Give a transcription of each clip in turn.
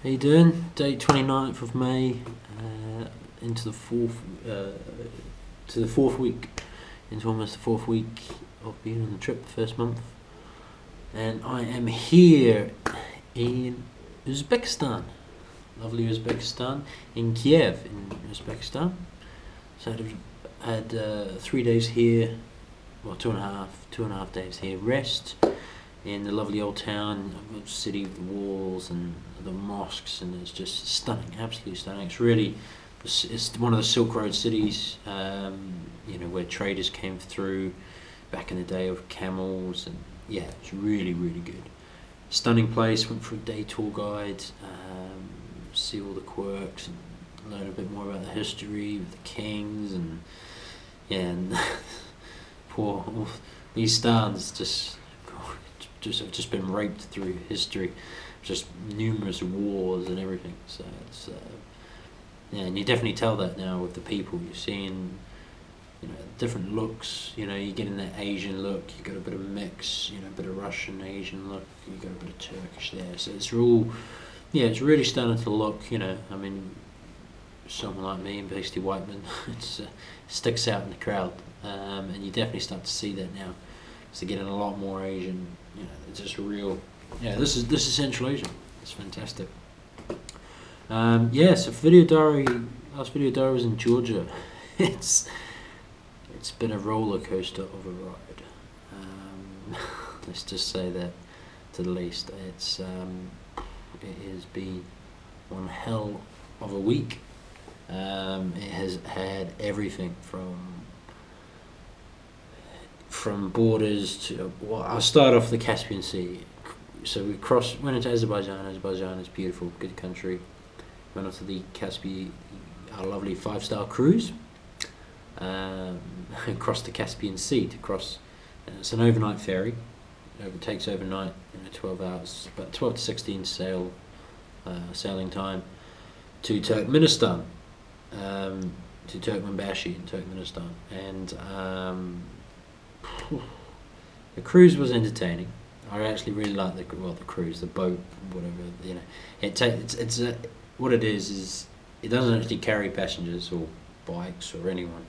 How you doing? Day 29th of May, into the fourth, to the fourth week, into almost the fourth week of being on the trip, the first month, and I am here in Uzbekistan, lovely Uzbekistan, in Kiev, in Uzbekistan. So I had 3 days here, well, two and a half days here, rest in the lovely old town, city with the walls and the mosques, and it's just stunning, absolutely stunning. It's one of the Silk Road cities, where traders came through back in the day of camels, and yeah, it's really, really good. Stunning place. Went for a day tour guide, see all the quirks and learn a bit more about the history of the kings, and yeah, and poor these stands have just been raped through history, just numerous wars and everything. So it's yeah, and you definitely tell that now with the people. You're seeing, different looks. You're getting that Asian look. You got a bit of mix. A bit of Russian Asian look. You got a bit of Turkish there. So it's all, yeah, it's really starting to look. I mean, someone like me, basically white man, it sticks out in the crowd, and you definitely start to see that now. So getting a lot more Asian, it's just real. Yeah, this is Central Asia. It's fantastic. So last video diary was in Georgia. it's been a roller coaster of a ride. Let's just say that, to the least. It has been one hell of a week. It has had everything from borders to, well, I'll start off the Caspian Sea. So we went into Azerbaijan. Azerbaijan is beautiful, good country. Went onto the our lovely 5-star cruise, across the Caspian Sea to cross. It's an overnight ferry. It takes overnight, 12 hours, about 12 to 16 sailing time to Turkmenistan, to Turkmenbashi in Turkmenistan, and the cruise was entertaining. I actually really like the cruise, the boat, whatever. What it is it doesn't actually carry passengers or bikes or anyone.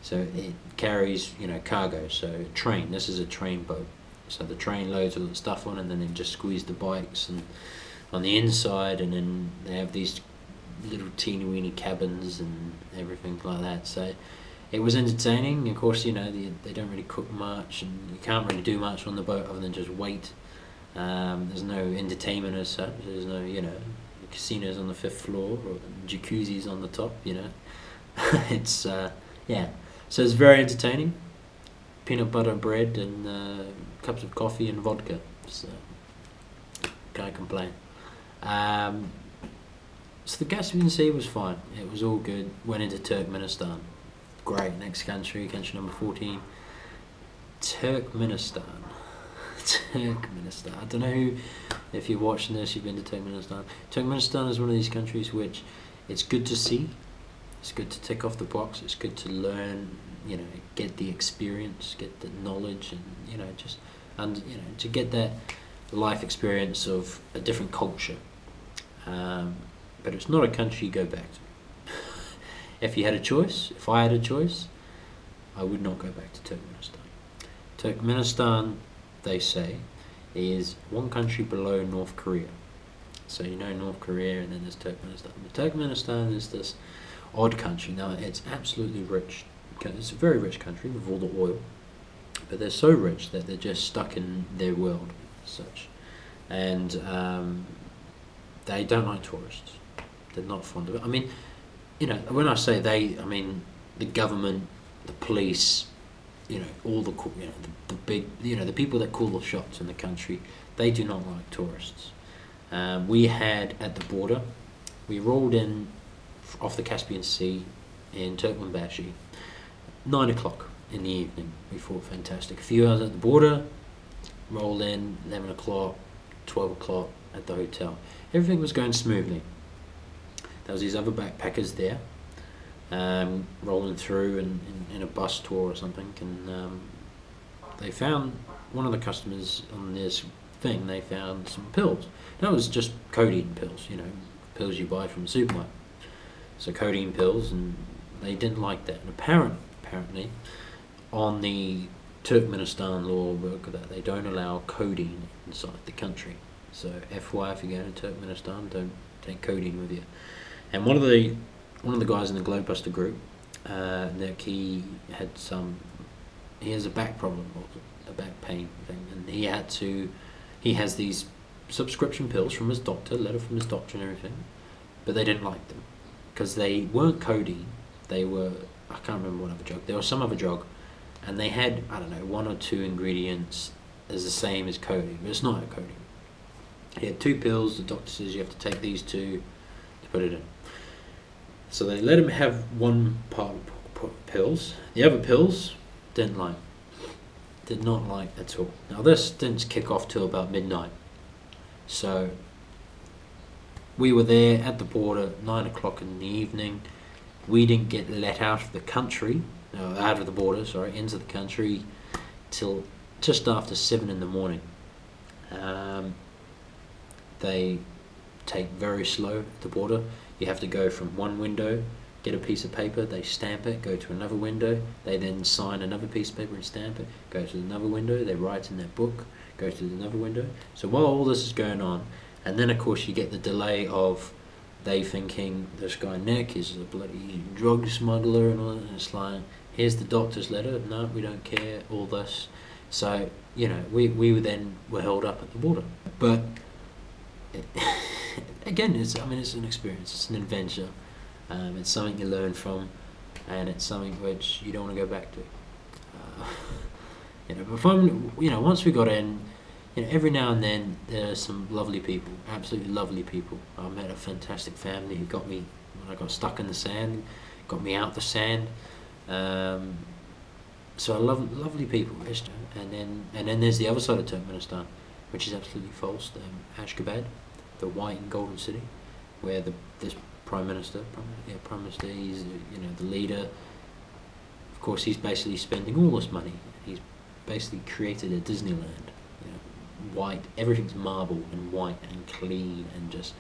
So it carries cargo. So train. This is a train boat. So the train loads all the stuff on, and then they just squeeze the bikes and on the inside, and then they have these little teeny weeny cabins and everything like that. So it was entertaining. Of course, they don't really cook much, and you can't really do much on the boat other than just wait. There's no entertainment as such. There's no, casinos on the 5th floor or jacuzzis on the top. It's yeah. So it's very entertaining. Peanut butter bread and cups of coffee and vodka. So can't complain. So the Caspian Sea was fine. It was all good. Went into Turkmenistan. Great. Next country number 14. Turkmenistan. Turkmenistan. I don't know if you're watching this, you've been to Turkmenistan. Turkmenistan is one of these countries which it's good to see. It's good to tick off the box. It's good to learn, get the experience, get the knowledge, and to get that life experience of a different culture. But it's not a country you go back to. If you had a choice, if I had a choice, I would not go back to Turkmenistan. Turkmenistan, they say, is one country below North Korea. So North Korea, and then there's Turkmenistan. But Turkmenistan is this odd country. Now, it's absolutely rich. It's a very rich country with all the oil. But they're so rich that they're just stuck in their world as such. And they don't like tourists. They're not fond of it. I mean, when I say they, I mean the government, the police, all the big, the people that call the shots in the country. They do not like tourists. We had at the border, we rolled in off the Caspian Sea in Turkmenbashi, 9 o'clock in the evening. We thought fantastic. A few hours at the border, rolled in 11 o'clock, 12 o'clock at the hotel. Everything was going smoothly. There was these other backpackers there, rolling through in a bus tour or something, and they found one of the customers on this thing, they found some pills. That was just codeine pills, pills you buy from the supermarket. So codeine pills, and they didn't like that. And apparently, on the Turkmenistan law book, that they don't allow codeine inside the country. So FYI, if you go to Turkmenistan, don't take codeine with you. And one of the guys in the Globebuster group, Nick, he has a back problem, or a back pain thing, and he has these subscription pills from his doctor, letter from his doctor and everything, but they didn't like them because they weren't codeine. They were, I can't remember what other drug. There was some other drug, and they had, I don't know, 1 or 2 ingredients as the same as codeine, but it's not codeine. He had 2 pills. The doctor says you have to take these 2 to put it in. So they let him have one part of pills. The other pills did not like at all. Now this didn't kick off till about midnight. So we were there at the border at 9 o'clock in the evening. We didn't get let out of the country, out of the border, sorry, into the country till just after 7 in the morning. They take very slow at the border. You have to go from one window, get a piece of paper, they stamp it, go to another window, they then sign another piece of paper and stamp it, go to another window, they write in their book, go to another window. So while all this is going on, and then of course you get the delay of they thinking this guy Nick is a bloody drug smuggler and all that, and it's like, here's the doctor's letter, no, we don't care, all this. So, we were held up at the border. But again, it's an experience, it's an adventure, it's something you learn from, and it's something which you don't want to go back to. But once we got in, every now and then there are some lovely people, absolutely lovely people. I met a fantastic family who got me when I got stuck in the sand, got me out the sand. So I love lovely people, and then there's the other side of Turkmenistan, which is absolutely false. Ashgabat, the white and golden city, where this prime minister, he's the leader. Of course, he's basically spending all this money. He's basically created a Disneyland. White, everything's marble and white and clean and just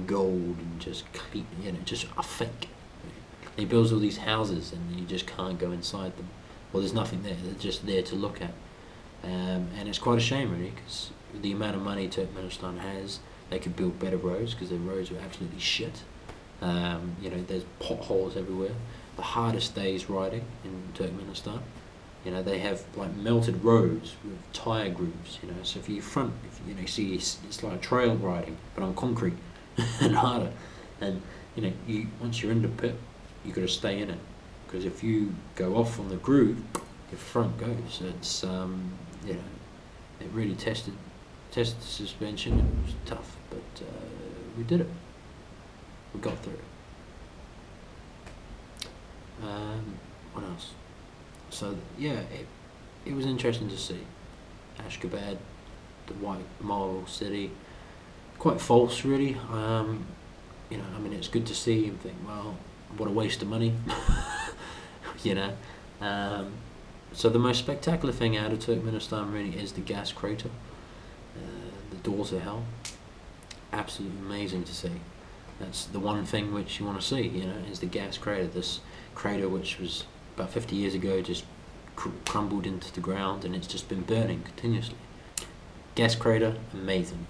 gold and just clean, just a fake. He builds all these houses and you just can't go inside them. Well, there's nothing there. They're just there to look at. And it's quite a shame, really, because the amount of money Turkmenistan has, they could build better roads because their roads are absolutely shit. There's potholes everywhere. The hardest days riding in Turkmenistan. They have like melted roads with tyre grooves. So if you see it's like trail riding, but on concrete and harder. And once you're in the pit, you got to stay in it, because if you go off on the groove, your front goes. It's it really tested the suspension. It was tough, but we did it. We got through it. What else? So yeah, it was interesting to see Ashgabat, the white marble city. Quite false, really. It's good to see and think, well, what a waste of money. So the most spectacular thing out of Turkmenistan really is the gas crater, the doors of hell. Absolutely amazing to see. That's the one thing which you want to see, is the gas crater. This crater, which was about 50 years ago, just crumbled into the ground, and it's just been burning continuously. Gas crater, amazing.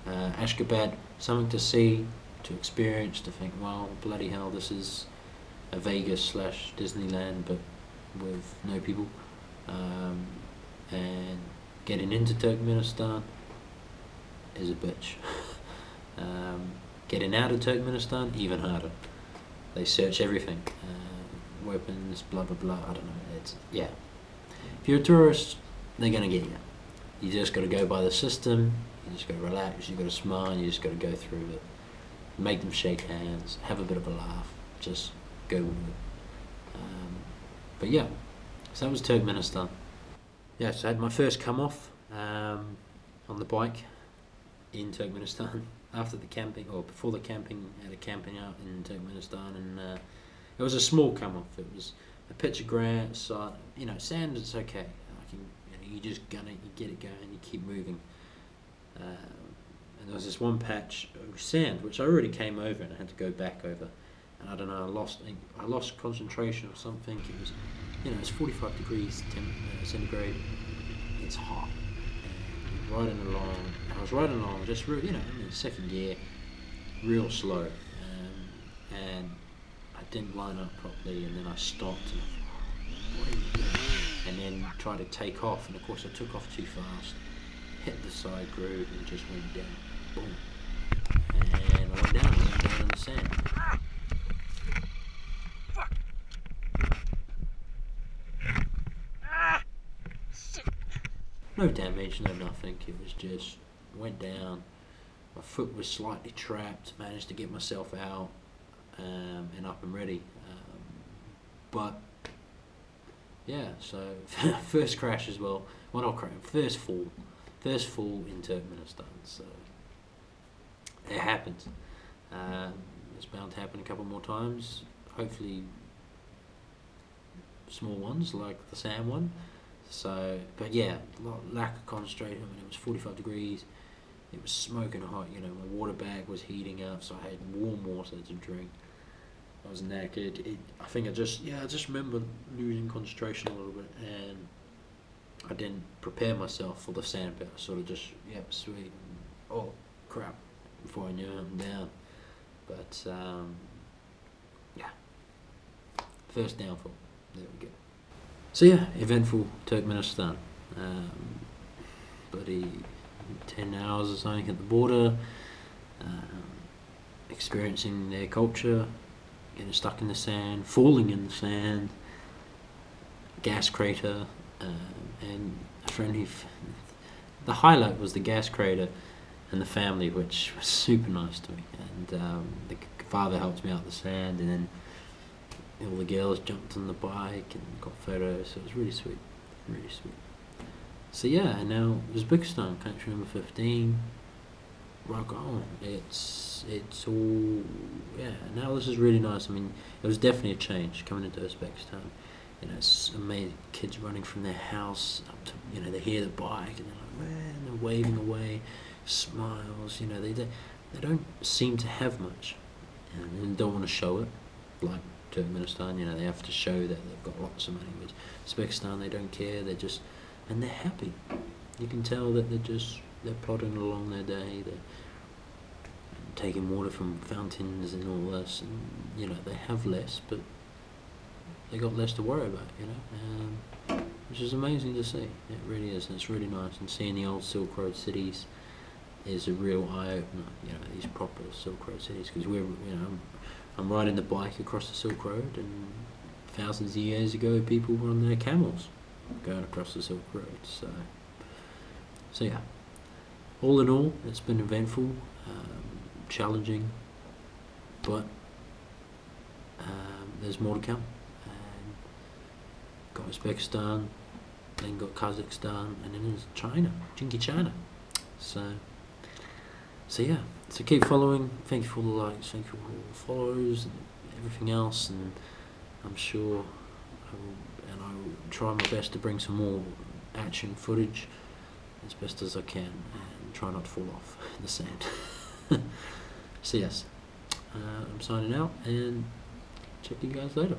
Ashgabat, something to see, to experience, to think, well, bloody hell, this is a Vegas / Disneyland, but with no people. And getting into Turkmenistan is a bitch. Getting out of Turkmenistan, even harder. They search everything. Weapons, blah blah blah, I don't know, if you're a tourist, they're going to get you. You just got to go by the system, you just got to relax, you got to smile, you just got to go through it, make them shake hands, have a bit of a laugh, just go with it. But yeah, so that was Turkmenistan. Yeah, so I had my first come off on the bike in Turkmenistan after the camping, or before the camping. I had a camping out in Turkmenistan, and it was a small come off. It was a pitch of grass, sand is okay. You just gun it, you get it going, you keep moving. And there was this one patch of sand which I already came over and I had to go back over. And I don't know, I lost concentration or something. It was, it's 45 degrees centigrade. It's hot. And I was riding along just real, in second gear, real slow. And I didn't line up properly, and then I stopped and I thought, what are you doing? And then tried to take off, and of course I took off too fast, hit the side groove and just went down. Boom. And I went down in the sand. No damage, no nothing. It was just went down. My foot was slightly trapped. Managed to get myself out and up and ready. But yeah, so first crash as well. Well, not crash. First fall in Turkmenistan. So it happens. It's bound to happen a couple more times. Hopefully, small ones like the sand one. So, but yeah, lack of concentration. I mean, it was 45 degrees. It was smoking hot. My water bag was heating up, so I had warm water to drink. I was knackered. I think I just remember losing concentration a little bit, and I didn't prepare myself for the sand pit. I sort of just, sweet. Oh, crap. Before I knew it, I'm down. But, yeah. First downfall. There we go. So yeah, eventful Turkmenistan. Bloody 10 hours or something at the border, experiencing their culture, getting stuck in the sand, falling in the sand, gas crater, and a friend the highlight was the gas crater and the family, which was super nice to me. And the father helped me out the sand, and then all the girls jumped on the bike and got photos, so it was really sweet, really sweet. So yeah, and now Uzbekistan, country number 15, rock on. It's all, now this is really nice. I mean, it was definitely a change coming into Uzbekistan. It's amazing, kids running from their house up to, they hear the bike and they're like, man, they're waving away, smiles, they don't seem to have much, and don't want to show it, like Turkmenistan, they have to show that they've got lots of money. But Uzbekistan, they don't care. And they're happy. You can tell that they're plodding along their day. They're taking water from fountains and all this, and they have less, but they got less to worry about. Which is amazing to see. It really is, and it's really nice. And seeing the old Silk Road cities is a real eye opener. These proper Silk Road cities, because I'm riding the bike across the Silk Road, and thousands of years ago people were on their camels going across the Silk Road. So yeah, all in all, it's been eventful, challenging, but there's more to come. Got Uzbekistan, then got Kazakhstan, and then there's China, Chinky China. So yeah, so keep following. Thank you for all the likes, thank you for all the follows and everything else, and I'm sure I will try my best to bring some more action footage as best as I can, and try not to fall off in the sand. So yes, I'm signing out, and check you guys later.